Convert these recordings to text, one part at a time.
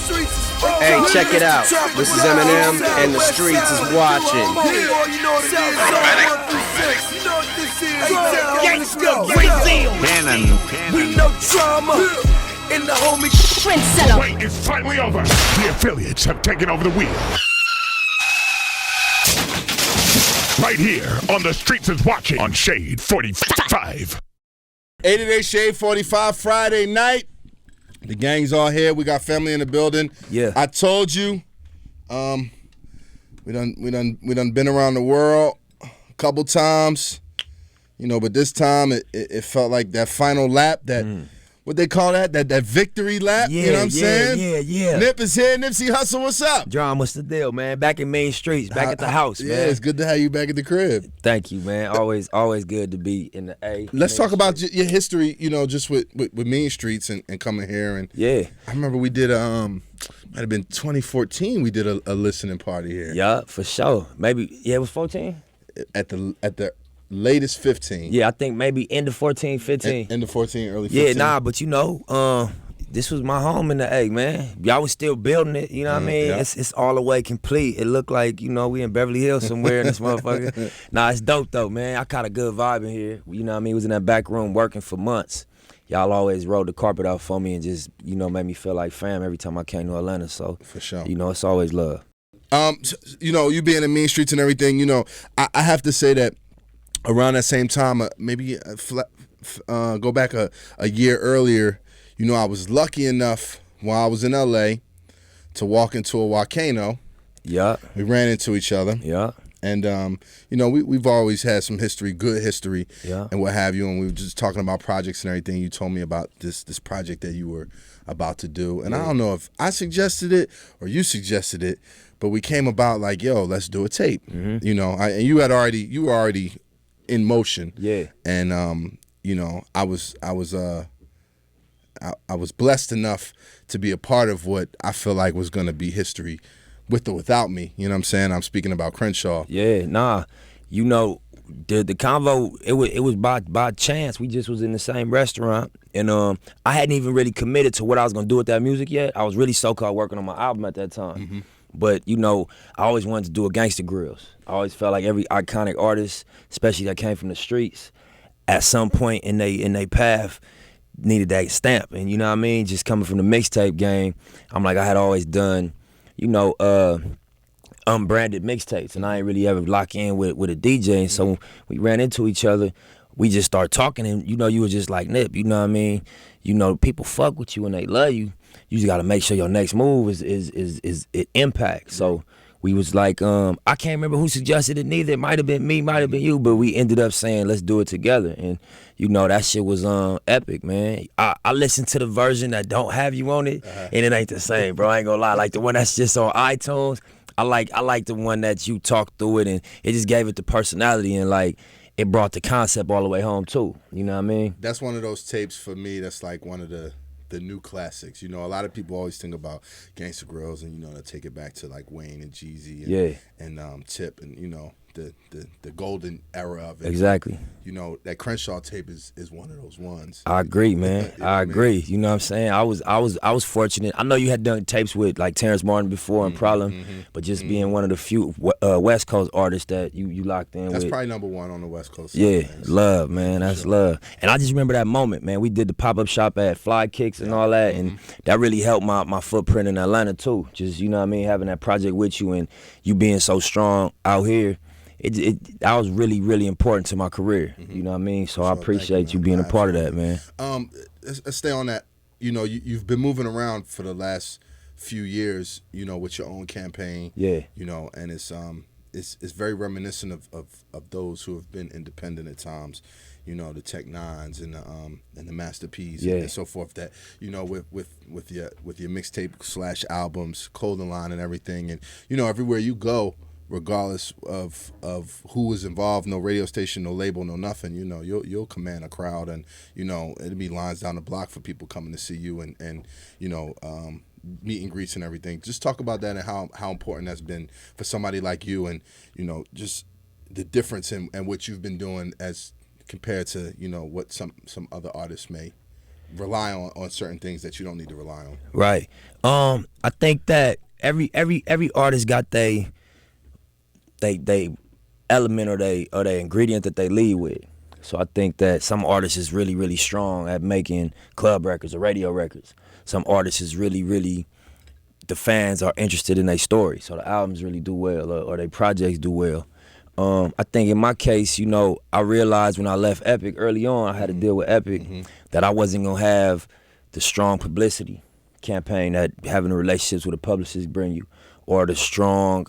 Hey, check it out. This is Eminem, and the streets is watching. We know drama in the homie Crenshaw. Wait, it's finally over. The affiliates have taken over the wheel. Right here on the streets is watching on Shade 45. 88 Shade 45 Friday night. The gang's all here. We got family in the building. Yeah. I told you, we done been around the world a couple times, but this time it felt like that final lap, that what they call that victory lap. Yeah, you know what I'm saying? Yeah. Nip is here. Nipsey Hussle, what's up? Drama, what's the deal, man? Back in main streets, back at the house, man. Yeah, it's good to have you back at the crib. Thank you, man. Always good to be in the A. Let's talk about your history, just with Mean Streets and coming here. And yeah, I remember we did might have been 2014. We did a listening party here. Yeah, for sure. Maybe it was 14. At the latest 15. Yeah, I think maybe end of 14, 15. End of 14, early 15. Yeah, nah, but this was my home in the A, man. Y'all was still building it, you know what I mean? Yeah. It's all the way complete. It looked like, we in Beverly Hills somewhere in this motherfucker. Nah, it's dope though, man. I caught a good vibe in here. You know what I mean? Was in that back room working for months. Y'all always rolled the carpet out for me and just, made me feel like fam every time I came to Atlanta. So, for sure. It's always love. You being in Mean Streets and everything, I have to say that around that same time, maybe go back a year earlier, I was lucky enough while I was in LA to walk into a volcano. Yeah. We ran into each other. Yeah. And, we've always had some history, good history, yeah, and what have you. And we were just talking about projects and everything. You told me about this project that you were about to do. And I don't know if I suggested it or you suggested it, but we came about like, yo, let's do a tape. Mm-hmm. And you were already in motion. Yeah. And, I was blessed enough to be a part of what I feel like was going to be history with or without me. You know what I'm saying? I'm speaking about Crenshaw. Yeah, nah. The convo, it was by chance. We just was in the same restaurant, and I hadn't even really committed to what I was gonna do with that music yet. I was really so-called working on my album at that time. Mm-hmm. But I always wanted to do a Gangsta Grills. I always felt like every iconic artist, especially that came from the streets, at some point in they path needed that stamp. And you know what I mean? Just coming from the mixtape game, I'm like, I had always done, unbranded mixtapes, and I ain't really ever lock in with a DJ. And so we ran into each other. We just started talking, and you were just like, Nip, you know what I mean? People fuck with you and they love you. You just gotta make sure your next move is it impact. So we was like, I can't remember who suggested it neither. It might have been me, might have been you, but we ended up saying, let's do it together. And that shit was epic, man. I listened to the version that don't have you on it, and it ain't the same, bro. I ain't gonna lie. Like the one that's just on iTunes, I like the one that you talked through it, and it just gave it the personality, and like it brought the concept all the way home too. You know what I mean? That's one of those tapes for me that's like one of the new classics. A lot of people always think about Gangsta Grills and they take it back to like Wayne and Jeezy and Tip and the golden era of it. Exactly. That Crenshaw tape is one of those ones. I agree, man. I agree. You know what I'm saying? I was fortunate. I know you had done tapes with like Terrence Martin before and Problem, but just being one of the few West Coast artists that you locked in That's with. probably number one on the West Coast. Yeah, love, man. That's love. And I just remember that moment, man. We did the pop-up shop at Fly Kicks and all that, and that really helped my footprint in Atlanta too. Just, you know what I mean, having that project with you and you being so strong out here. That was really, really important to my career. You know what I mean? So I appreciate you being a part of that, man. Let's stay on that. You've been moving around for the last few years, with your own campaign. Yeah. And it's very reminiscent of those who have been independent at times. The Tech Nines and the Master P's and so forth. That with your mixtape / albums, clothing line, and everything. And everywhere you go, regardless of who is involved, no radio station, no label, no nothing, you'll command a crowd, and it'll be lines down the block for people coming to see you, and meet and greets and everything. Just talk about that and how important that's been for somebody like you, and just the difference in what you've been doing as compared to what some other artists may rely on certain things that you don't need to rely on. Right. I think that every artist got they element or they ingredient that they lead with. So I think that some artists is really, really strong at making club records or radio records. Some artists is really, the fans are interested in their story, so the albums really do well or their projects do well. I think in my case, I realized when I left Epic early on, I had to deal with Epic, that I wasn't gonna have the strong publicity campaign that having the relationships with the publicists bring you, or the strong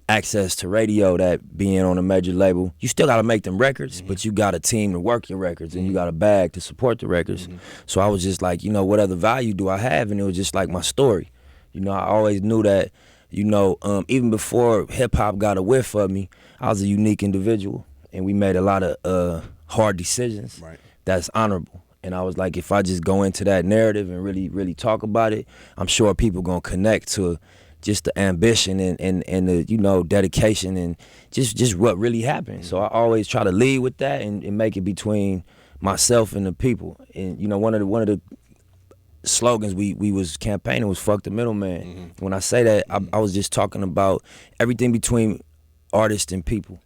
access to radio that being on a major label. You still gotta make them records, but you got a team to work your records, and you got a bag to support the records. So I was just like, what other value do I have? And it was just like my story. I always knew that, even before hip hop got a whiff of me, I was a unique individual, and we made a lot of hard decisions that's honorable. And I was like, if I just go into that narrative and really, really talk about it, I'm sure people gonna connect to just the ambition and the dedication and just what really happened. So I always try to lead with that and make it between myself and the people. And one of the slogans we was campaigning was "fuck the middleman." When I say that, I was just talking about everything between artists and people.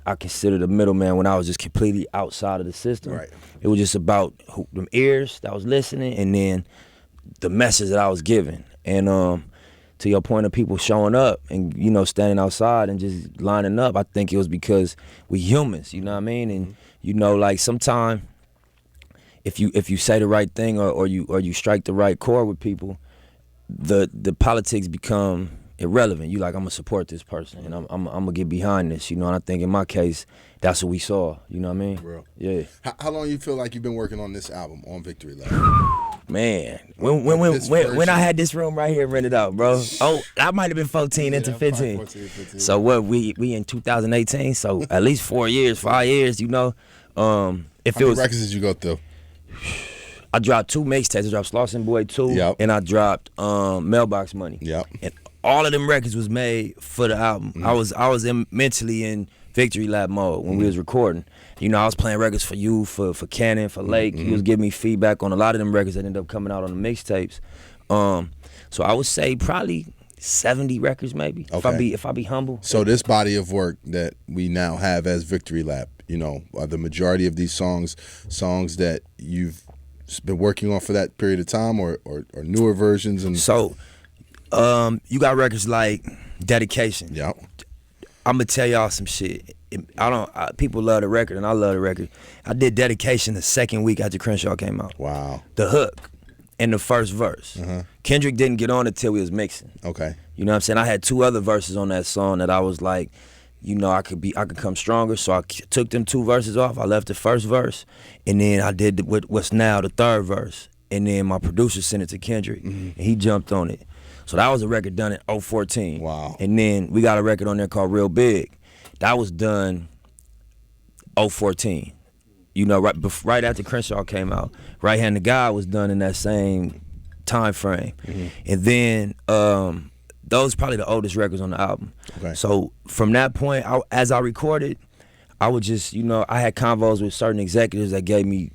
I considered a middleman when I was just completely outside of the system. Right. It was just about them ears that was listening, and then the message that I was giving. And to your point of people showing up and standing outside and just lining up, I think it was because we humans. You know what I mean? And like sometimes if you say the right thing or you strike the right chord with people, the politics become irrelevant. You like, I'm gonna support this person and I'm gonna get behind this, and I think in my case that's what we saw, you know what I mean? Real. Yeah. How long you feel like you've been working on this album, on Victory Lap? Man, when I had this room right here rented out, bro. Oh, I might have been 14 into 15. 14. So what, we in 2018, so at least 5 years, How many records did you go through? I dropped 2 mixtapes. I dropped Slauson Boy 2, and I dropped Mailbox Money. Yep. And all of them records was made for the album. I was mentally in Victory Lap mode when we was recording. I was playing records for you, for Cannon, for Lake. He was giving me feedback on a lot of them records that ended up coming out on the mixtapes. So I would say probably 70 records maybe, if I be humble. So this body of work that we now have as Victory Lap, are the majority of these songs that you've been working on for that period of time, or newer versions? And so you got records like Dedication. Yep. I'm gonna tell y'all some shit. People love the record and I love the record. I did Dedication the second week after Crenshaw came out. Wow. The hook and the first verse. Kendrick didn't get on until we was mixing. Okay. You know what I'm saying? I had 2 other verses on that song that I was like, I could come stronger. So I took them 2 verses off. I left the first verse, and then I did what's now the third verse. And then my producer sent it to Kendrick, and he jumped on it. So that was a record done in 2014. Wow. And then we got a record on there called Real Big. That was done 2014. Right after Crenshaw came out. Right Hand to God was done in that same time frame. And then those are probably the oldest records on the album. Okay. So from that point, as I recorded, I would just, I had convos with certain executives that gave me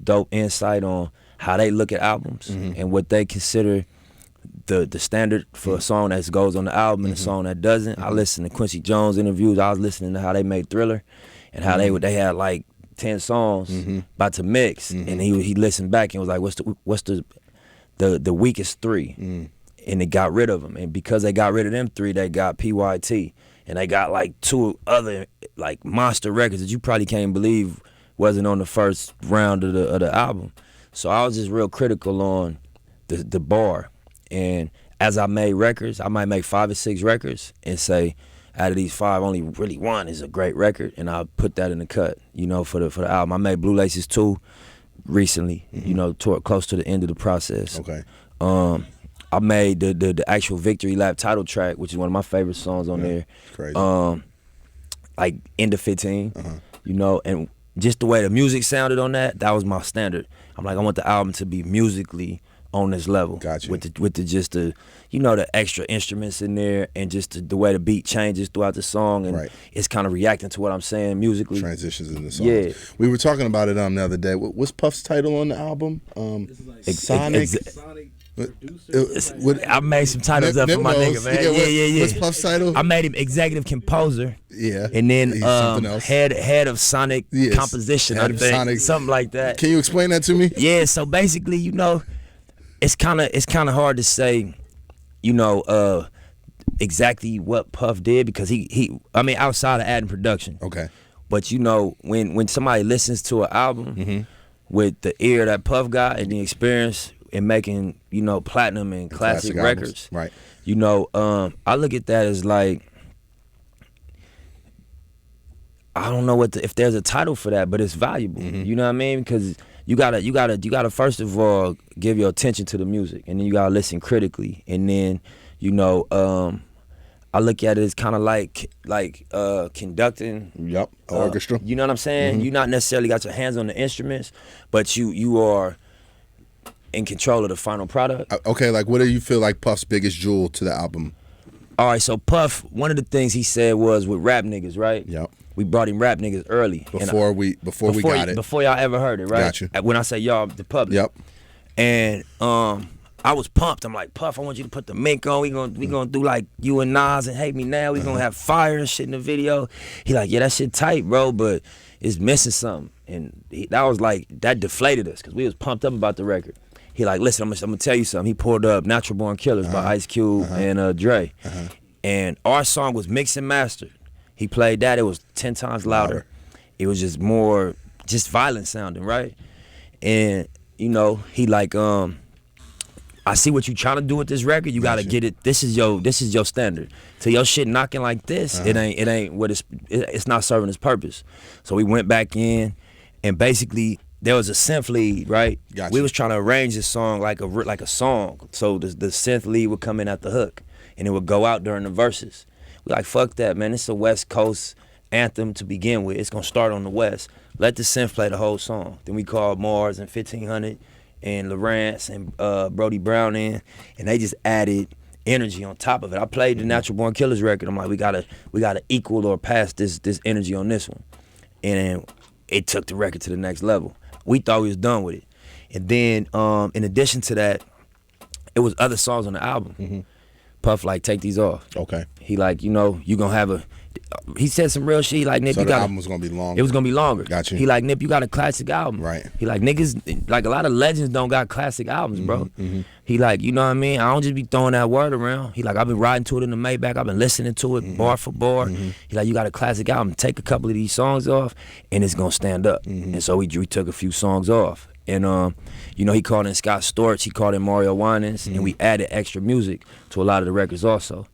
dope insight on how they look at albums and what they consider the standard for a song that goes on the album and a song that doesn't. I listened to Quincy Jones interviews. I was listening to how they made Thriller and how they had like 10 songs about to mix, and he listened back and was like, what's the weakest 3? And they got rid of them, and because they got rid of them 3, they got PYT, and they got like 2 other like monster records that you probably can't believe wasn't on the first round of the album. So I was just real critical on the bar. And as I made records, I might make 5 or 6 records and say, out of these 5, only really 1 is a great record, and I'll put that in the cut, for the album. I made Blue Laces 2 recently, close to the end of the process. Okay. I made the actual Victory Lap title track, which is one of my favorite songs on there. Crazy. Like end of 15, and just the way the music sounded on that was my standard. I'm like, I want the album to be musically on this level. Gotcha. With the just the the extra instruments in there and just the way the beat changes throughout the song and it's kind of reacting to what I'm saying musically. Transitions in the song. Yeah. We were talking about it the other day. What's Puff's title on the album? This is like Sonic. Sonic producer. I made some titles up for my nigga, man. Yeah. What's Puff's title? I made him executive composer. Yeah. And then He's something else. head of Sonic composition, I think. Sonic. Something like that. Can you explain that to me? Yeah, so basically, it's kind of hard to say, exactly what Puff did because he outside of adding production. Okay. But when somebody listens to an album with the ear that Puff got and the experience in making, platinum and classic records. Right. I look at that as like, I don't know if there's a title for that, but it's valuable. You know what I mean? Because you gotta first of all give your attention to the music, and then you gotta listen critically, and then I look at it as kind of like conducting. Yep. Orchestra. You know what I'm saying? You not necessarily got your hands on the instruments, but you are in control of the final product. Okay, like what do you feel like Puff's biggest jewel to the album? All right, so Puff, one of the things he said was with rap niggas, right? Yep. We brought him rap niggas early. Before we got it. Before y'all ever heard it, right? Got you. When I say y'all, the public. Yep. And I was pumped. I'm like, Puff, I want you to put the mink on. We gonna do like you and Nas and Hate Me Now. We gonna have fire and shit in the video. He like, yeah, that shit tight, bro, but it's missing something. And that deflated us because we was pumped up about the record. He like, listen, I'm gonna tell you something. He pulled up Natural Born Killers by Ice Cube and Dre. And our song was mixed and mastered. He played that, it was 10 times louder. It was just more, violent sounding, right? And, he like, I see what you trying to do with this record. You gotta get it, this is your standard. So your shit knocking like this, it ain't what it's not serving its purpose. So we went back in and basically there was a synth lead, right? Gotcha. We was trying to arrange this song like a song. So the synth lead would come in at the hook and it would go out during the verses. We like, fuck that, man. It's a West Coast anthem to begin with. It's gonna start on the West. Let the synth play the whole song. Then we called Mars and 1500 and Lawrence and Brody Brown in, and they just added energy on top of it. I played the Natural Born Killers record. I'm like, we gotta equal or pass this energy on this one. And it took the record to the next level. We thought we was done with it. And then in addition to that, it was other songs on the album. Puff like, take these off. Okay. He like, you gonna have he said some real shit. He like, Nip, So you the got album was gonna be longer. It was gonna be longer. Got you. He like, Nip, you got a classic album. Right. He like, niggas, like a lot of legends don't got classic albums, bro. He like, you know what I mean? I don't just be throwing that word around. He like, I've been riding to it in the Maybach. I've been listening to it bar for bar. He like, you got a classic album. Take a couple of these songs off and it's gonna stand up. And so we took a few songs off. And he called in Scott Storch, he called in Mario Winans, and we added extra music to a lot of the records also.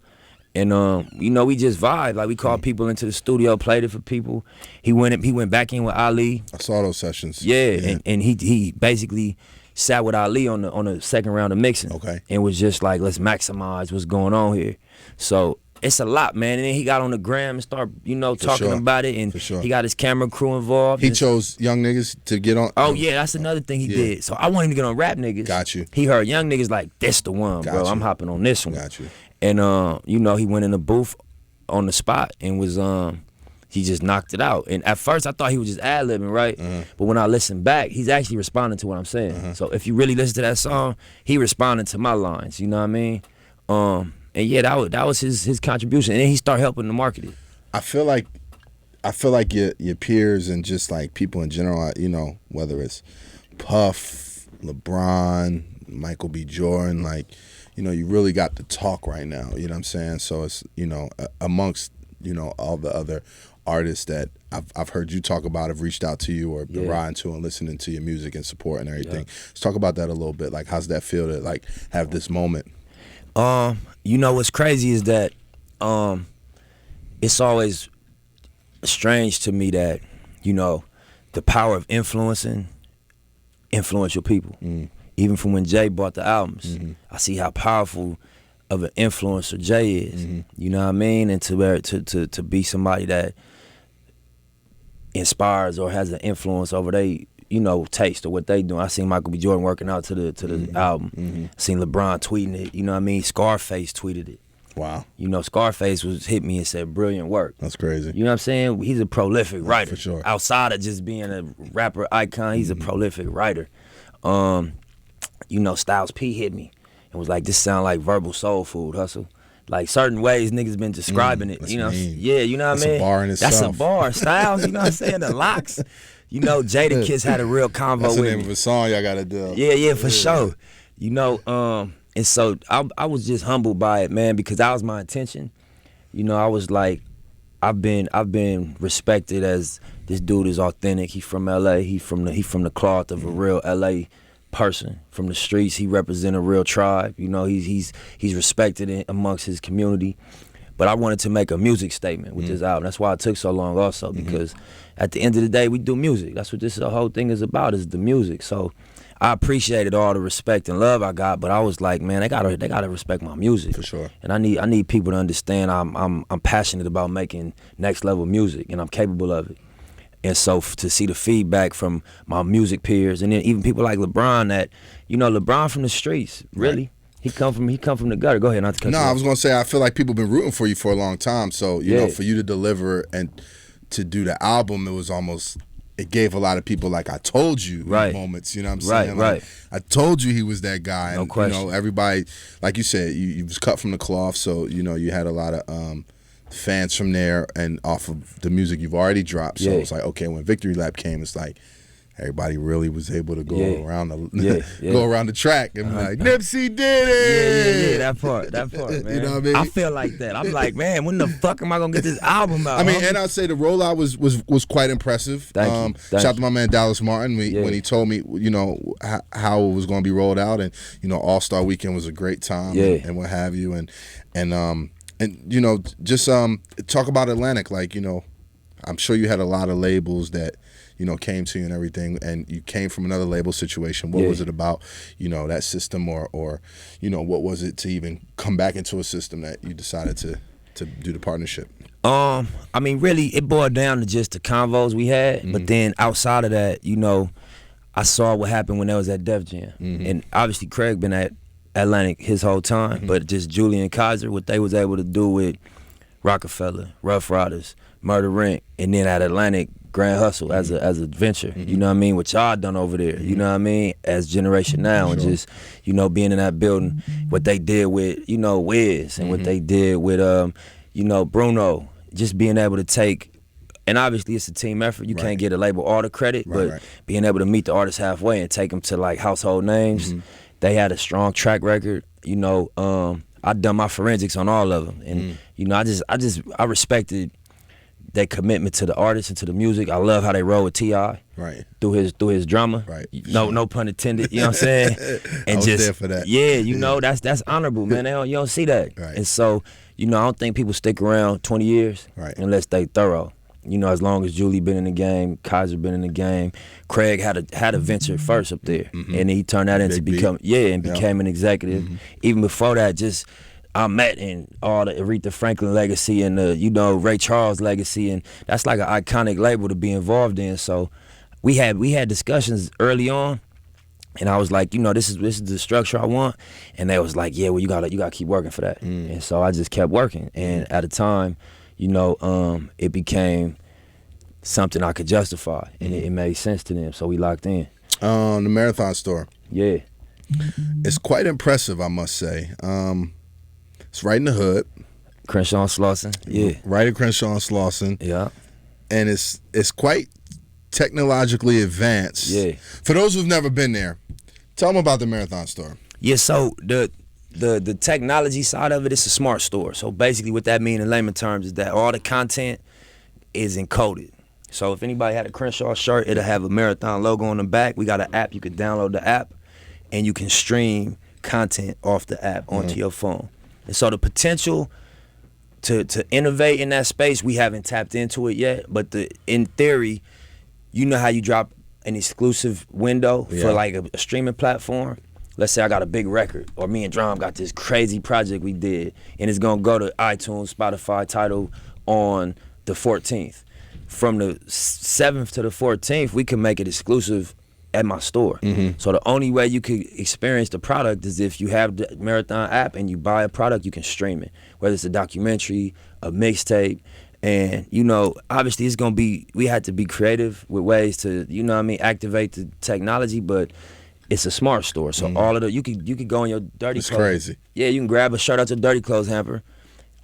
And we just vibed. Like we called people into the studio, played it for people. He went back in with Ali. I saw those sessions. Yeah. And he basically sat with Ali on the second round of mixing. Okay. And was just like, let's maximize what's going on here. So it's a lot, man. And then he got on the gram and started, talking about it. And he got his camera crew involved. He chose young nniggas to get on. Oh yeah, that's another thing he did. So I wanted him to get on rap niggas. Got you. He heard young niggas like, this the one, Got bro. you. I'm hopping on this one. Got you. And he went in the booth on the spot and was he just knocked it out. And at first I thought he was just ad-libbing, right? But when I listened back, he's actually responding to what I'm saying. So if you really listen to that song, he responded to my lines, you know what I mean? And yeah, that was his contribution. And then he started helping to market it. I feel like your peers and just like people in general, whether it's Puff, LeBron, Michael B. Jordan, like, you really got to talk right now, you know what I'm saying? So it's, amongst, all the other artists that I've heard you talk about, have reached out to you or been riding to and listening to your music and support and everything. Let's talk about that a little bit. Like, how's that feel to like have this moment? What's crazy is that it's always strange to me that, the power of influencing influential people. Even from when Jay bought the albums, I see how powerful of an influencer Jay is. You know what I mean? And to be somebody that inspires or has an influence over they taste of what they doing. I seen Michael B. Jordan working out to the album. Mm-hmm. Seen LeBron tweeting it. You know what I mean? Scarface tweeted it. Wow. Scarface hit me and said, brilliant work. That's crazy. You know what I'm saying? He's a prolific writer. For sure. Outside of just being a rapper icon, he's a prolific writer. Styles P hit me and was like, this sound like verbal soul food, Hustle. Like certain ways niggas been describing it. That's You know mean. what I mean? That's a bar in itself. That's a bar. Styles, you know what I'm saying? The locks. Jada Kiss had a real convo That's the with name me. of a song y'all gotta do. Yeah, for sure. And so I was just humbled by it, man, because that was my intention. I was like, I've been respected as this dude is authentic. He from LA. He from the cloth of a real LA person from the streets. He represent a real tribe. He's respected amongst his community. But I wanted to make a music statement with this album. That's why it took so long also, because at the end of the day, we do music. That's what the whole thing is about, is the music. So I appreciated all the respect and love I got, but I was like, man, they gotta respect my music. For sure. And I need people to understand I'm passionate about making next level music, and I'm capable of it. And so to see the feedback from my music peers, and then even people like LeBron, that LeBron from the streets, really. Right. He come from the gutter. Go ahead, not to cut you off. I was gonna say, I feel like people been rooting for you for a long time. So for you to deliver and to do the album, it gave a lot of people like I told you moments. You know what I'm saying? Right. I told you he was that guy. No and, question. Everybody, like you said, you was cut from the cloth. So you had a lot of fans from there and off of the music you've already dropped. So it's like, okay, when Victory Lap came, it's like everybody really was able to go around the track and be like, Nipsey did it. Yeah, that part, man. You know what I mean? I feel like that. I'm like, man, when the fuck am I gonna get this album out? I mean, and I'd say the rollout was quite impressive. Thank you. Shout out to my man Dallas Martin when he told me, how it was going to be rolled out, and All Star Weekend was a great time, and what have you, and just talk about Atlantic, like I'm sure you had a lot of labels that came to you and everything, and you came from another label situation. What was it about, that system, or what was it to even come back into a system that you decided to do the partnership? I mean, really, it boiled down to just the convos we had, but then outside of that, I saw what happened when I was at Def Jam, and obviously Craig been at Atlantic his whole time, but just Julian Kaiser, what they was able to do with Rockefeller, Rough Riders, Murder Inc., and then at Atlantic, Grand Hustle as a venture, you know what I mean, what y'all done over there, you know what I mean, as Generation Now, and just, being in that building, what they did with, Wiz, and what they did with, Bruno, just being able to take, and obviously it's a team effort, you can't get a label all the credit, but being able to meet the artists halfway and take them to like household names, they had a strong track record, I done my forensics on all of them, and I respected their commitment to the artist and to the music. I love how they roll with T.I. through his drama. No pun intended. You know what I'm saying? And I was there for that. Yeah, that's honorable, man. You don't see that. And so, I don't think people stick around 20 years unless they thorough. As long as Julie been in the game, Kaiser been in the game, Craig had a venture first up there, and he turned that into became an executive. Even before that, just I met in all the Aretha Franklin legacy and the Ray Charles legacy, and that's like an iconic label to be involved in. So we had discussions early on, and I was like, this is the structure I want, and they was like, yeah, well you gotta keep working for that, and so I just kept working, and at a time, it became something I could justify, and it made sense to them, so we locked in. The Marathon store. Yeah. It's quite impressive, I must say. It's right in the hood. Crenshaw and Slauson. Yeah. Right at Crenshaw and Slauson. Yeah. And it's quite technologically advanced. Yeah. For those who've never been there, tell them about the Marathon store. Yeah, so the technology side of it is a smart store. So basically what that means in layman terms is that all the content is encoded. So if anybody had a Crenshaw shirt, it'll have a Marathon logo on the back. We got an app. You can download the app, and you can stream content off the app onto your phone. And so the potential to innovate in that space, we haven't tapped into it yet. But in theory, how you drop an exclusive window for like a streaming platform. Let's say I got a big record, or me and Drum got this crazy project we did, and it's gonna go to iTunes, Spotify, Tidal on the 14th. From the 7th to the 14th, we can make it exclusive at my store. So the only way you could experience the product is if you have the Marathon app and you buy a product, you can stream it. Whether it's a documentary, a mixtape, and you know, obviously it's gonna be, we had to be creative with ways to, you know what I mean, activate the technology, but it's a smart store. So all of the, you could go in your dirty clothes. It's crazy. Yeah, you can grab a shirt out your dirty clothes hamper.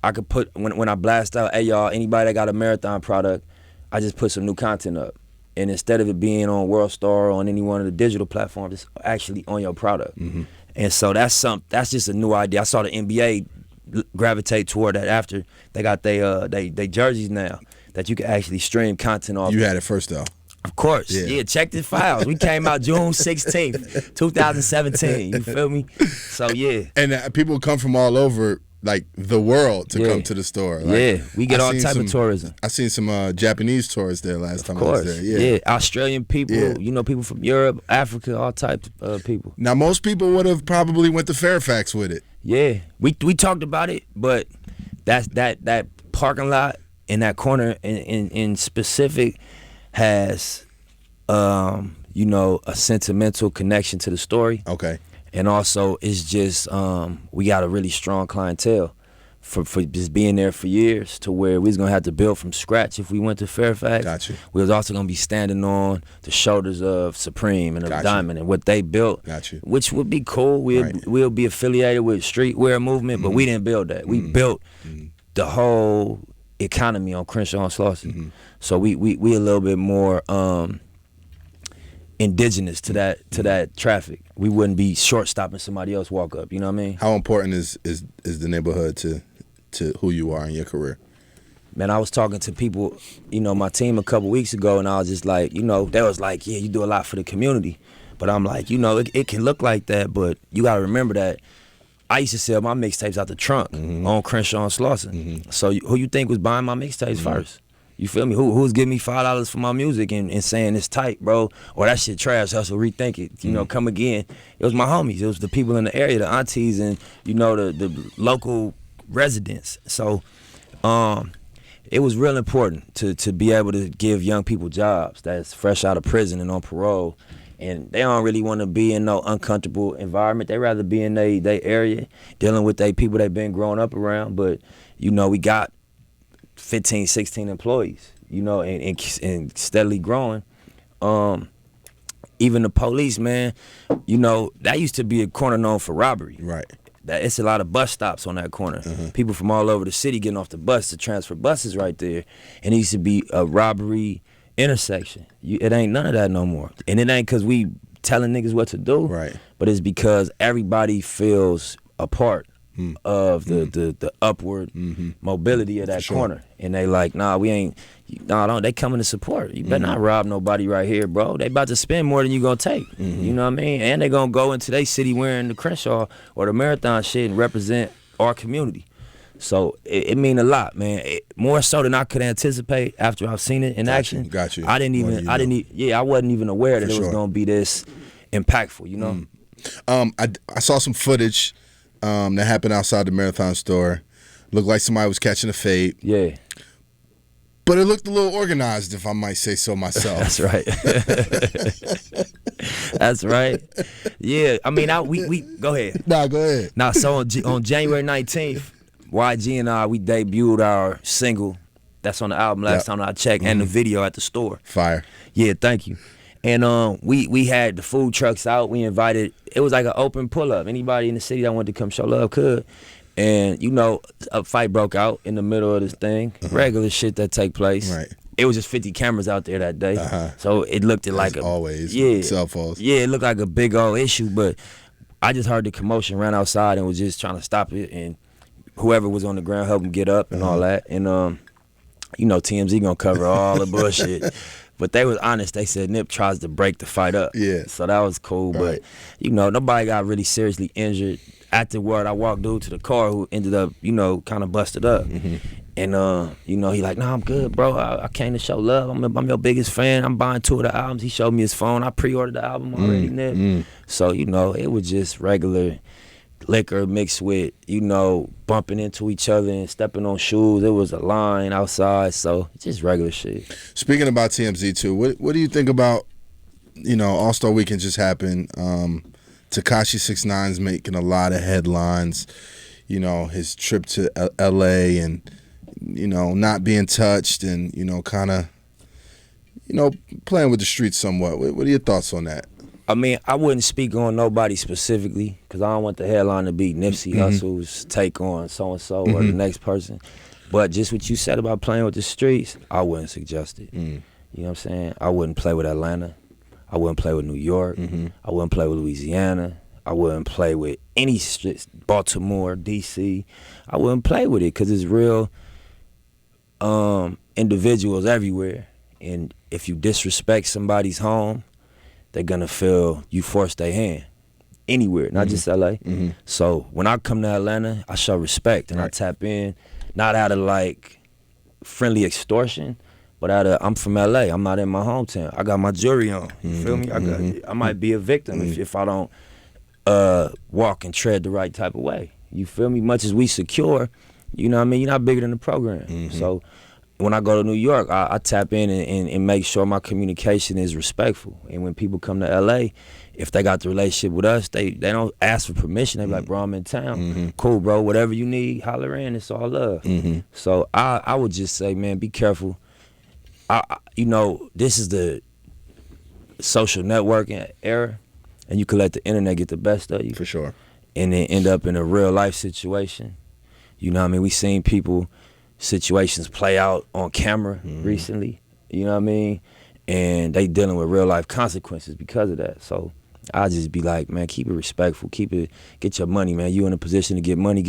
I could put, when I blast out, hey y'all, anybody that got a Marathon product, I just put some new content up. And instead of it being on WorldStar or on any one of the digital platforms, it's actually on your product. And so that's just a new idea. I saw the NBA gravitate toward that after they got they jerseys now that you can actually stream content off. You had it first though. Of course. Yeah, check the files. We came out June 16th, 2017. You feel me? So yeah. And people come from all over, like the world, to come to the store. Like, we get all type of tourism. I seen some Japanese tourists there last time I was there. Yeah, Australian people, you know, people from Europe, Africa, all types of people. Now most people would have probably went to Fairfax with it. Yeah, we talked about it, but that parking lot in that corner in specific has you know, a sentimental connection to the story. Okay. And also, it's just we got a really strong clientele for just being there for years, to where we was gonna have to build from scratch if we went to Fairfax. Got you. We was also gonna be standing on the shoulders of Supreme and of Diamond and what they built. Got you. Which would be cool. We'll be affiliated with streetwear movement, but we didn't build that. We built the whole economy on Crenshaw and Slauson. So we a little bit more indigenous to that traffic. We wouldn't be short stopping somebody else walk up. You know what I mean? How important is the neighborhood to who you are in your career? Man, I was talking to people, you know, my team a couple weeks ago, and I was just like, you know, they was like, yeah, you do a lot for the community. But I'm like, you know, it can look like that, but you got to remember that I used to sell my mixtapes out the trunk on Crenshaw and Slauson. So who you think was buying my mixtapes first? You feel me? Who was giving me $5 for my music and saying it's tight, bro, or that shit trash, Hustle, rethink it, you know, come again? It was my homies. It was the people in the area, the aunties, and, you know, the local residents. So it was real important to be able to give young people jobs that's fresh out of prison and on parole. And they don't really want to be in no uncomfortable environment. They rather be in their area, dealing with they people they've been growing up around. But, you know, we got 15, 16 employees, you know, and steadily growing. Even the police, man, you know, that used to be a corner known for robbery. Right. It's a lot of bus stops on that corner. People from all over the city getting off the bus to transfer buses right there. And it used to be a robbery intersection. It ain't none of that no more. And it ain't because we telling niggas what to do. Right. But it's because everybody feels a part of the upward mobility of that corner. And they like, nah, we ain't, don't they coming to support. You better not rob nobody right here, bro. They about to spend more than you gonna take. You know what I mean? And they gonna go into their city wearing the Crenshaw or the Marathon shit and represent our community. So it mean a lot, man. More so than I could anticipate after I've seen it in action. Got you. I wasn't even aware that it was gonna be this impactful, you know? I saw some footage that happened outside the Marathon store. Looked like somebody was catching a fade. Yeah. But it looked a little organized, if I might say so myself. That's right. That's right. Yeah, I mean, we go ahead. Nah, go ahead. Now, so on January 19th, YG and I, we debuted our single that's on the album last time I checked, and the video at the store. Fire. Yeah, thank you. And we had the food trucks out. We invited, it was like an open pull-up. Anybody in the city that wanted to come show love could. And, you know, a fight broke out in the middle of this thing. Regular shit that take place. Right. It was just 50 cameras out there that day. So it looked like always. Cell phones. Yeah, it looked like a big old issue, but I just heard the commotion, ran outside and was just trying to stop it, and whoever was on the ground helped him get up and all that. And you know, TMZ gonna cover all the bullshit. But they was honest. They said Nip tries to break the fight up. Yeah. So that was cool. Right. But, you know, nobody got really seriously injured. Afterward, I walked dude to the car who ended up, you know, kind of busted up. And, you know, he like, nah, I'm good, bro. I came to show love. I'm your biggest fan. I'm buying 2 of the albums. He showed me his phone. I pre-ordered the album already, Nip. So, you know, it was just regular liquor mixed with, you know, bumping into each other and stepping on shoes. It was a line outside, so just regular shit. Speaking about TMZ too, what do you think about All-Star Weekend just happened. Tekashi 6ix9ine's making a lot of headlines. His trip to L.A. and, not being touched and, kind of, playing with the streets somewhat. What are your thoughts on that? I mean, I wouldn't speak on nobody specifically because I don't want the headline to be Nipsey Hussle's take on so-and-so or the next person. But just what you said about playing with the streets, I wouldn't suggest it. You know what I'm saying? I wouldn't play with Atlanta. I wouldn't play with New York. I wouldn't play with Louisiana. I wouldn't play with any streets, Baltimore, D.C. I wouldn't play with it because it's real individuals everywhere. And if you disrespect somebody's home, they're gonna feel you forced their hand anywhere, not just LA. So when I come to Atlanta, I show respect and I tap in, not out of like friendly extortion, but out of I'm from LA. I'm not in my hometown. I got my jewelry on. You feel me? I might be a victim if I don't walk and tread the right type of way. You feel me? Much as we secure, you know what I mean? You're not bigger than the program. So when I go to New York, I tap in and make sure my communication is respectful. And when people come to LA, if they got the relationship with us, they don't ask for permission. They be like, bro, I'm in town. Cool, bro, whatever you need, holler in. It's all love. So I would just say, man, be careful. This is the social networking era, and you can let the internet get the best of you. For sure. And then end up in a real life situation. You know what I mean? We seen situations play out on camera recently, you know what I mean? And they dealing with real life consequences because of that. So I just be like, man, keep it respectful, get your money, man. You in a position to get money.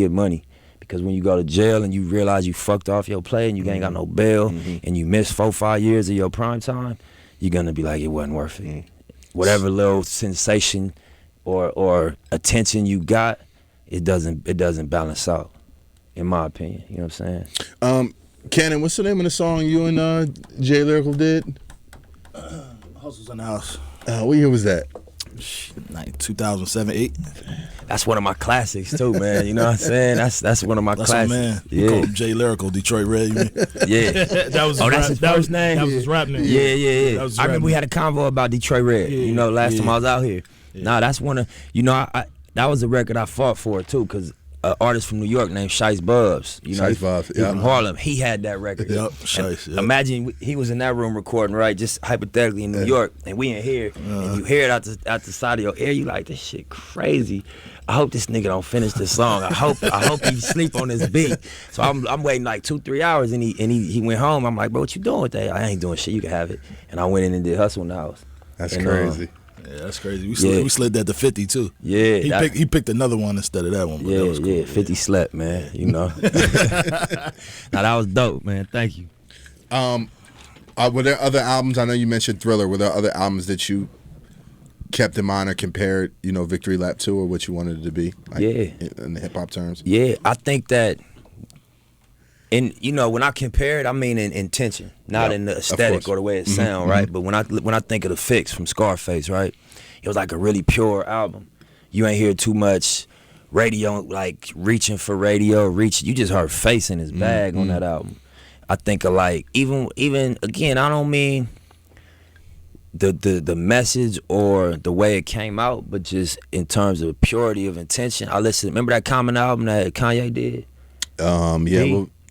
Because when you go to jail and you realize you fucked off your play and you ain't got no bail and you missed 4-5 years of your prime time, you're gonna be like, it wasn't worth it. Whatever little sensation or attention you got, it doesn't balance out. In my opinion, you know what I'm saying? Cannon, what's the name of the song you and Jay Lyrical did? Hustle's in the House. What year was that? Like 2007, 8. That's one of my classics too, man. You know what I'm saying? That's one of my classics. Man. Yeah. Call him Jay Lyrical, Detroit Red. You mean? Yeah. That was that's his first name? That was his rap name. Yeah. That was his I rap remember we name. had a convo about Detroit Red. Yeah. Last time I was out here. Yeah. Nah, that's one of that was a record I fought for too, because an artist from New York named Shice Bubs. Shice Bubs, yeah. From Harlem. He had that record. Yep, Shice. Yep. Imagine he was in that room recording, right? Just hypothetically in New York, and we in here, and you hear it out the side of your ear. You like, this shit crazy. I hope this nigga don't finish this song. I hope he sleep on this beat. So I'm waiting like 2-3 hours, and he went home. I'm like, bro, what you doing with that? I ain't doing shit. You can have it. And I went in and did Hustle in the House. That's crazy. Yeah, that's crazy. We slid that to 50 too. Yeah, he picked another one instead of that one. But yeah, that was cool. 50 slept, man. Now that was dope, man. Thank you. Were there other albums? I know you mentioned Thriller. Were there other albums that you kept in mind or compared, Victory Lap to, or what you wanted it to be? Like, in the hip hop terms. Yeah, I think that. And when I compare it, I mean in intention, not in the aesthetic or the way it sound, right? But when I think of The Fix from Scarface, right? It was like a really pure album. You ain't hear too much radio, like reaching for radio, you just heard Face in his bag on that album. I think of like even again, I don't mean the message or the way it came out, but just in terms of purity of intention. Remember that Common album that Kanye did?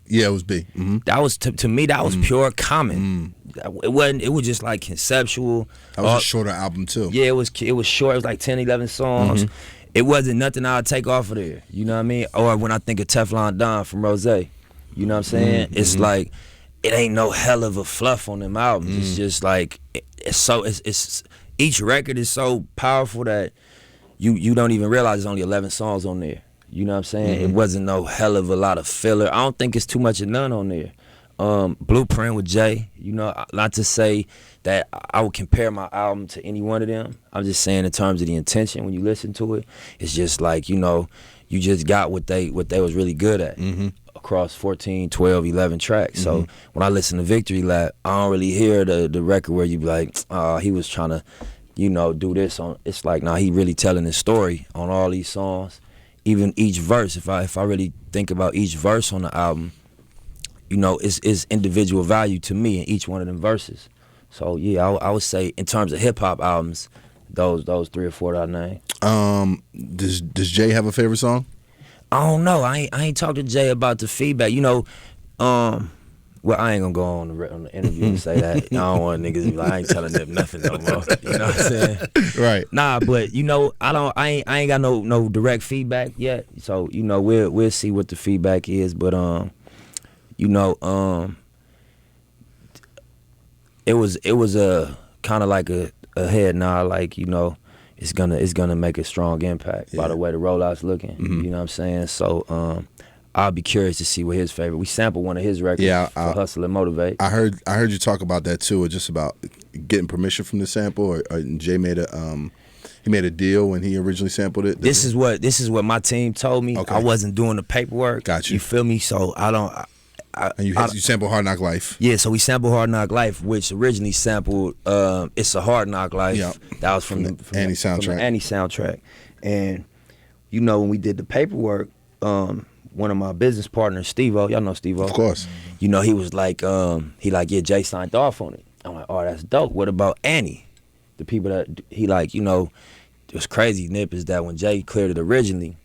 Yeah, it was B. That was to me. That was pure Common. It wasn't. It was just like conceptual. That was a shorter album too. Yeah, it was short. It was like 10, 11 songs. It wasn't nothing I'd take off of there. You know what I mean? Or when I think of Teflon Don from Rose, you know what I'm saying? It's like it ain't no hell of a fluff on them albums. It's just like it's each record is so powerful that you don't even realize there's only 11 songs on there. You know what I'm saying? It wasn't no hell of a lot of filler. I don't think it's too much of none on there. Blueprint with Jay, not to say that I would compare my album to any one of them. I'm just saying in terms of the intention when you listen to it, it's just like, you just got what they was really good at across 14, 12, 11 tracks. So when I listen to Victory Lap, I don't really hear the record where you be like, he was trying to, do this on. It's like, nah, he really telling his story on all these songs. Even each verse, if I really think about each verse on the album, it's individual value to me in each one of them verses. So yeah, I would say in terms of hip hop albums, those 3 or 4 that I named. Does Jay have a favorite song? I don't know. I ain't talked to Jay about the feedback. You know, well, I ain't gonna go on the interview and say that. I don't want niggas to be like, I ain't telling them nothing no more. You know what I'm saying? Right. Nah, but you know, I ain't got no direct feedback yet. So you know, we'll see what the feedback is. But you know, it was a kind of like a head nod, like, you know, it's gonna make a strong impact by the way the rollout's looking. Mm-hmm. You know what I'm saying? So I'll be curious to see what his favorite. We sampled one of his records for Hustle and Motivate. I heard you talk about that too, just about getting permission from the sample, or Jay made a deal when he originally sampled it. This is what my team told me. Okay. I wasn't doing the paperwork. Got you. You feel me? So I don't. And you sampled Hard Knock Life. Yeah, so we sampled Hard Knock Life, which originally sampled It's a Hard Knock Life. Yep. That was from the Annie soundtrack. From the Annie soundtrack. And you know, when we did the paperwork, one of my business partners, Steve-O, y'all know Steve-O. Of course. You know, he was like, yeah, Jay signed off on it. I'm like, oh, that's dope. What about Annie? The people that he like, you know, what's crazy, Nip, is that when Jay cleared it originally,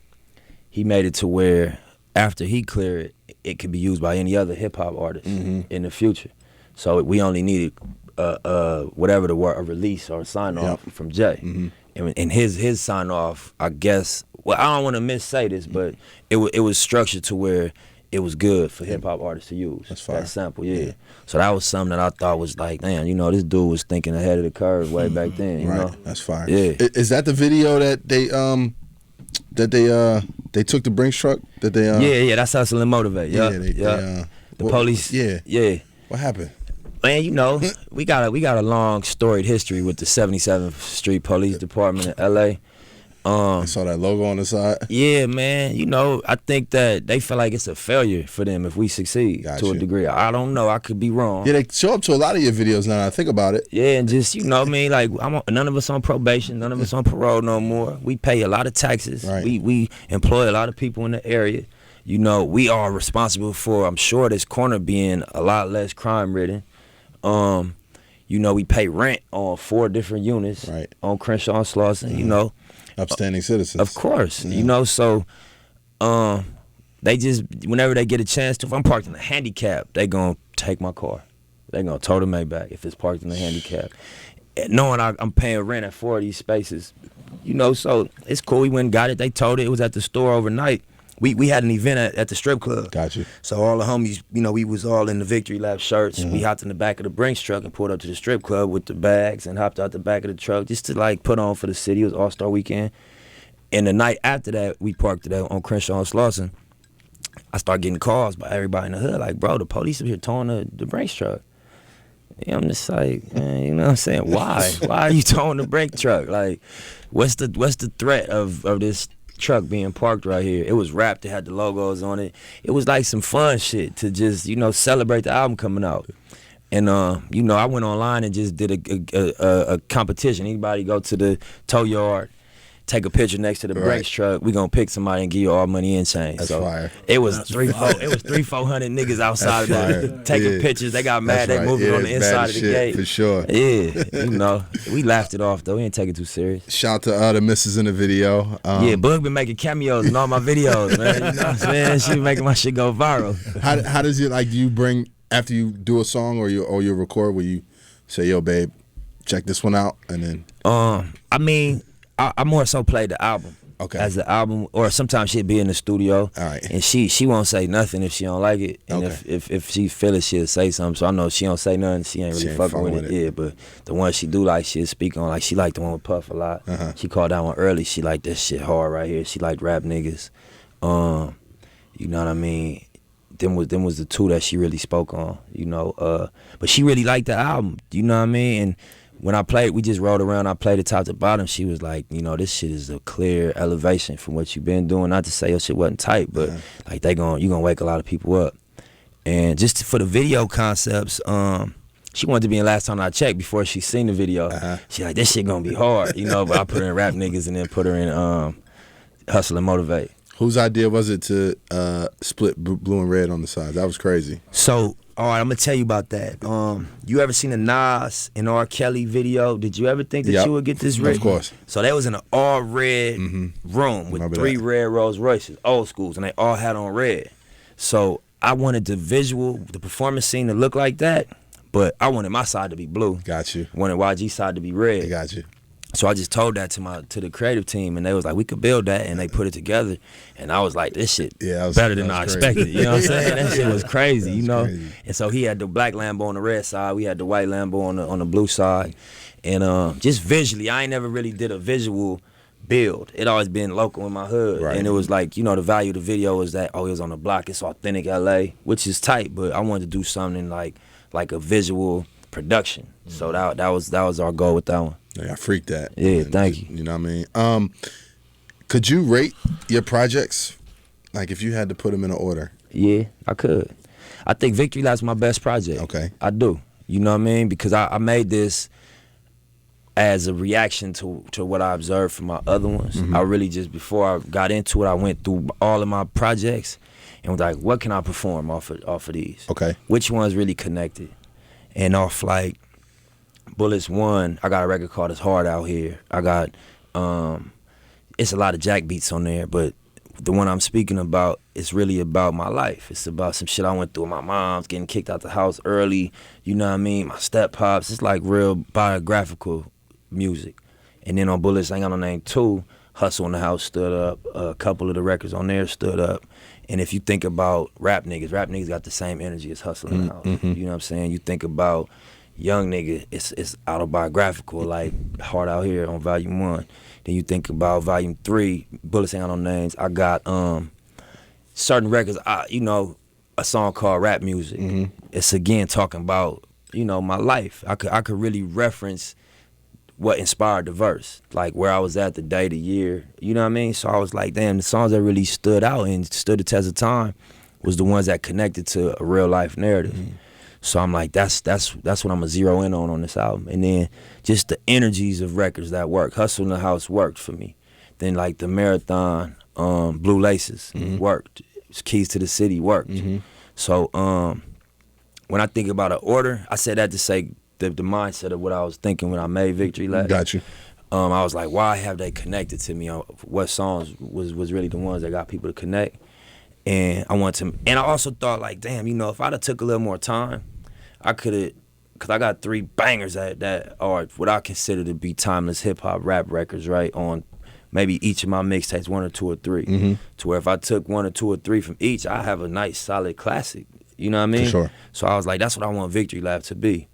he made it to where after he cleared it, it could be used by any other hip hop artist in the future. So we only needed whatever the word, a release or a sign off from Jay. And his sign off, I guess, well, I don't want to missay this, but it was structured to where it was good for hip hop artists to use. That's fire. That sample, yeah. So that was something that I thought was like, man, you know, this dude was thinking ahead of the curve way back then. You know? That's fire. Yeah. Is that the video that they took the Brinks truck? That they yeah, that's Hustle and Motivate. Yeah, the police. Yeah. What happened? Man, you know, we got a long storied history with the 77th Street Police Department in L.A. I saw that logo on the side. Yeah, man. You know, I think that they feel like it's a failure for them if we succeed to a degree. I don't know. I could be wrong. Yeah, they show up to a lot of your videos now that I think about it. Yeah, and just, you know what I mean? Like, none of us on probation. None of us on parole no more. We pay a lot of taxes. Right. We employ a lot of people in the area. You know, we are responsible for, I'm sure, this corner being a lot less crime-ridden. You know, we pay rent on 4 different units on Crenshaw and Slauson, you know. Upstanding citizens. Of course. You know, so they just, whenever they get a chance to, if I'm parked in a handicap, they gonna take my car. They gonna tow the Maybach if it's parked in a handicap. And knowing I'm paying rent at 4 of these spaces, you know, so it's cool. We went and got it. They towed it. It was at the store overnight. We had an event at the strip club. Got you. So all the homies, you know, we was all in the Victory Lap shirts. We hopped in the back of the Brinks truck and pulled up to the strip club with the bags and hopped out the back of the truck just to like put on for the city. It was All-Star Weekend. And the night after that, we parked it on Crenshaw and Slauson. I started getting calls by everybody in the hood like, bro, the police are here towing the Brinks truck. And I'm just like, man, you know what I'm saying? Why? Why are you towing the Brinks truck? Like, what's the threat of this truck being parked right here? It was wrapped, it had the logos on it. It was like some fun shit to just, you know, celebrate the album coming out. And you know, I went online and just did a competition. Anybody go to the tow yard, take a picture next to the Brinks truck, we gonna pick somebody and give you all money and change. That's so fire. It was 300-400 niggas outside of there taking pictures. They got mad. They moved it on the inside of the gate. For sure. Yeah, you know, we laughed it off though. We didn't take it too serious. Shout to the missus in the video. Yeah, Boog been making cameos in all my videos, man. You know what I'm saying? She been making my shit go viral. How does it, like, do you bring, after you do a song or you record, where you say, yo, babe, check this one out, and then? I mean, I more so play the album. Okay. As the album, or sometimes she'd be in the studio. All right. And she won't say nothing if she don't like it. And Okay. if she feel it, she'll say something. So I know if she don't say nothing, she ain't really fucking with it. Yeah, but the one she do like, she'll speak on. Like, she like the one with Puff a lot. She called that one early. She like this shit hard right here. She like rap niggas. You know what I mean? Them was the 2 that she really spoke on, you know. But she really liked the album, you know what I mean? And when I played, we just rolled around, I played it top to bottom. She was like, you know, this shit is a clear elevation from what you've been doing. Not to say your shit wasn't tight, but like you gonna wake a lot of people up. And just for the video concepts, she wanted to be in Last Time I Checked before she seen the video. She like, this shit gonna be hard, you know, but I put her in Rap Niggas and then put her in Hustle and Motivate. Whose idea was it to split blue and red on the sides? That was crazy. So, all right, I'm gonna tell you about that. You ever seen the Nas and R. Kelly video? Did you ever think that you would get this written? Of course. So they was in an all red room with Remember 3 that. red Rolls Royces, old schools, and they all had on red. So I wanted the performance scene to look like that, but I wanted my side to be blue. Got you. Wanted YG's side to be red. I got you. So I just told that to the creative team, and they was like, we could build that, and they put it together. And I was like, this shit better than I expected. You know what I'm saying? That shit was crazy, you know? Crazy. And so he had the black Lambo on the red side, we had the white Lambo on the blue side. And just visually, I ain't never really did a visual build. It always been local in my hood. Right. And it was like, you know, the value of the video was that, oh, it was on the block, it's authentic LA, which is tight, but I wanted to do something like a visual production. So that was our goal with that one. Yeah, I freaked that. Yeah, thank you. You know what I mean? Could you rate your projects? Like if you had to put them in an order? Yeah, I could. I think Victory Lap's my best project. Okay. I do. You know what I mean? Because I made this as a reaction to what I observed from my other ones. I really just, before I got into it, I went through all of my projects and was like, what can I perform off of these? Okay. Which one's really connected? And off like Bullets 1, I got a record called It's Hard Out Here. I got, it's a lot of jack beats on there, but the one I'm speaking about, it's really about my life. It's about some shit I went through with my mom's getting kicked out the house early, you know what I mean? My step pops, it's like real biographical music. And then on Bullets Ain't Got No Name 2, Hustle in the House stood up. A couple of the records on there stood up. And if you think about rap niggas got the same energy as Hustle in the House. You know what I'm saying? You think about young nigga, it's autobiographical, like Hard Out Here on Volume 1. Then you think about Volume 3, Bullets Ain't Got No Names. I got certain records, you know, a song called Rap Music. It's again talking about, you know, my life. I could really reference what inspired the verse, like where I was at, the day, the year, you know what I mean? So I was like, damn, the songs that really stood out and stood the test of time was the ones that connected to a real life narrative. So I'm like, that's what I'm gonna zero in on this album. And then just the energies of records that work. Hustle in the House worked for me. Then like the Marathon, Blue Laces worked. Keys to the City worked. So when I think about an order, I said that to say the mindset of what I was thinking when I made Victory Lap. Got you. I was like, why have they connected to me? What songs was really the ones that got people to connect? And I wanted to, and I also thought like, damn, you know, if I'd have took a little more time, I could have, because I got 3 bangers that are what I consider to be timeless hip-hop rap records, right, on maybe each of my mixtapes, 1 or 2 or 3. To where if I took 1 or 2 or 3 from each, I have a nice, solid classic. You know what I mean? For sure. So I was like, that's what I want Victory Lap to be.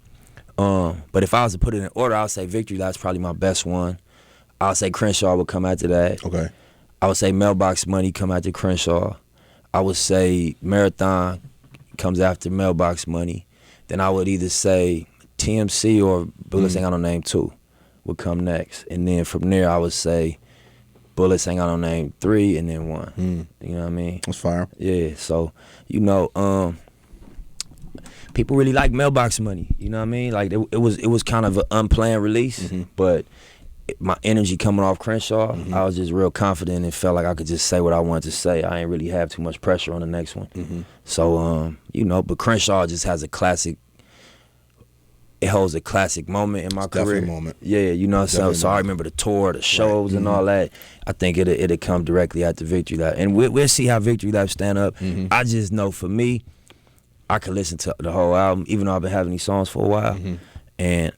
But if I was to put it in order, I would say Victory Lap's probably my best one. I would say Crenshaw would come after that. Okay. I would say Mailbox Money come after Crenshaw. I would say Marathon comes after Mailbox Money. Then I would either say TMC or Bullets Ain't Got No Name 2 would come next. And then from there, I would say Bullets Ain't Got No Name 3 and then 1. You know what I mean? That's fire. Yeah, so, you know, people really like Mailbox Money, you know what I mean? Like it was kind of an unplanned release, but my energy coming off Crenshaw, I was just real confident and felt like I could just say what I wanted to say. I ain't really have too much pressure on the next one. So, you know, but Crenshaw just has a classic, it holds a classic moment in my career. Definitely a moment. Yeah, you know, so I remember the tour, the shows and all that. I think it'll come directly after Victory Lap. And we'll see how Victory Lap stand up. I just know for me, I could listen to the whole album, even though I've been having these songs for a while. And,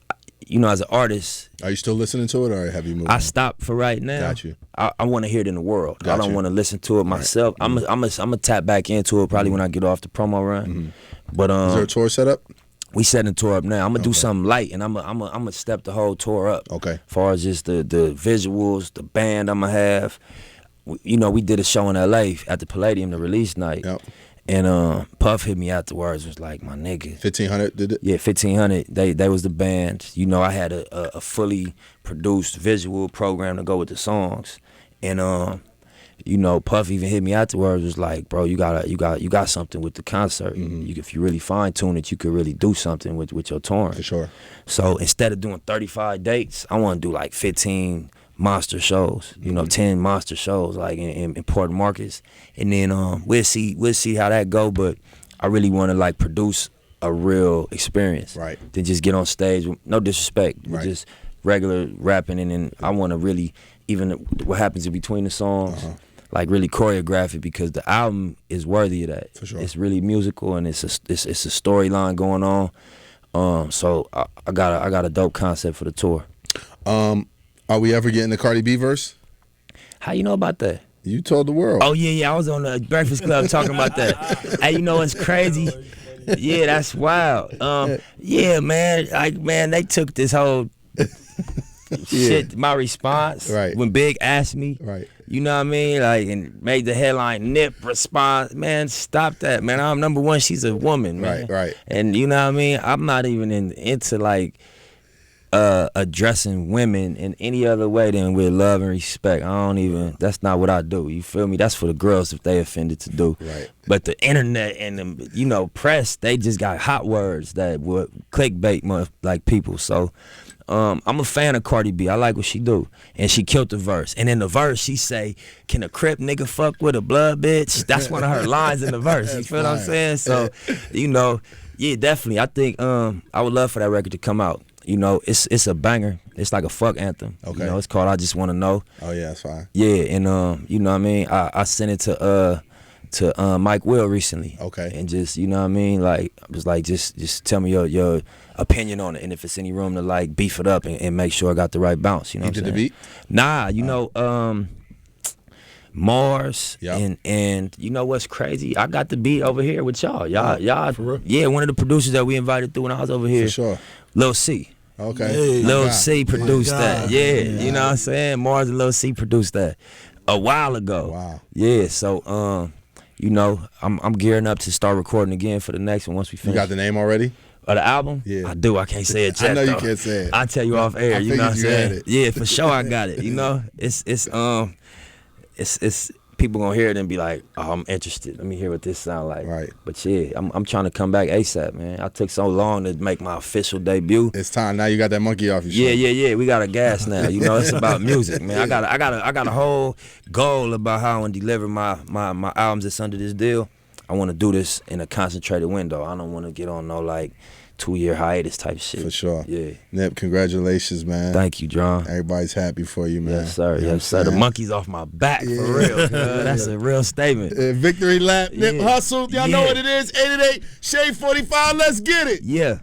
you know, as an artist... Are you still listening to it, or have you moved I on? stopped for right now. Got you. I want to hear it in the world. Got I don't you. want to listen to it myself. I'm gonna tap back into it probably when I get off the promo run. But Is there a tour set up? we setting the tour up now. I'm gonna do something light, and I'm gonna step the whole tour up. Okay. As far as just the visuals, the band I'm gonna have. You know, we did a show in LA at the Palladium, the release night. Yep. And Puff hit me afterwards, was like, my nigga. 1500 did it? Yeah, 1500. They was the band. You know, I had a fully produced visual program to go with the songs. And you know, Puff even hit me afterwards, was like, bro, you got something with the concert. If you really fine tune it, you could really do something with your touring. For sure. So instead of doing 35 dates, I want to do like 15 monster shows, 10 monster shows like in important markets, and then we'll see how that go. But I really want to like produce a real experience, right? Than just get on stage, no disrespect, right. Just regular rapping, and then I want to really even what happens in between the songs. Like really choreograph it, because the album is worthy of that. For sure. It's really musical, and it's a storyline going on. So I got a dope concept for the tour. Are we ever getting the Cardi B verse? How you know about that? You told the world. Oh yeah, I was on the Breakfast Club talking about that. Hey, you know what's crazy? Yeah, that's wild. Yeah, man, they took this whole shit, my response, right, when Big asked me, right, you know what I mean, like, and made the headline Nip response. Man, stop that, man. I'm number one. She's a woman, man. Right. And you know what I mean. I'm not even into like addressing women in any other way than with love and respect. I don't even. That's not what I do. You feel me? That's for the girls if they offended to do. Right. But the internet and the press, they just got hot words that would clickbait like people. So. I'm a fan of Cardi B. I like what she do. And she killed the verse. And in the verse, she say, "Can a Crip nigga fuck with a blood bitch?" That's one of her lines in the verse. You feel what I'm saying? So, yeah, definitely. I think I would love for that record to come out. It's a banger. It's like a fuck anthem. Okay. It's called I Just Want to Know. Oh, yeah, that's fine. Yeah, and you know what I mean? I sent it to Mike Will recently. Okay. And just, you know what I mean? Like, I was like, just tell me your opinion on it, and if it's any room to like beef it up and make sure I got the right bounce. You know what I'm saying? You did the beat? Nah, Mars, yep. and you know what's crazy? I got the beat over here with y'all. Y'all, for real? Yeah, one of the producers that we invited through when I was over here. For sure. Lil C. Okay. Hey, Lil C produced that. Yeah, you know what I'm saying? Mars and Lil C produced that a while ago. Wow. Yeah, so I'm gearing up to start recording again for the next one once we finish. You got the name already? Of the album? Yeah. I do. I can't say it yet. I know though. you can't say it. I'll tell you off air. You know what I'm saying? It. Yeah, for sure I got it. It's people gonna hear it and be like, "Oh, I'm interested. Let me hear what this sound like." Right. But yeah, I'm trying to come back ASAP, man. I took so long to make my official debut. It's time now. You got that monkey off your shoulder. Yeah. We got a gas now. It's about music, man. I got a whole goal about how I want to deliver my albums that's under this deal. I want to do this in a concentrated window. I don't want to get on no like 2-year hiatus type shit. For sure. Yeah. Nip, congratulations, man. Thank you, John. Everybody's happy for you, man. Yes, sir. You know yes, sir. The monkey's off my back, for real. That's a real statement. Victory lap. Nip Hussle. Y'all know what it is. 888 Shade 45. Let's get it. Yeah.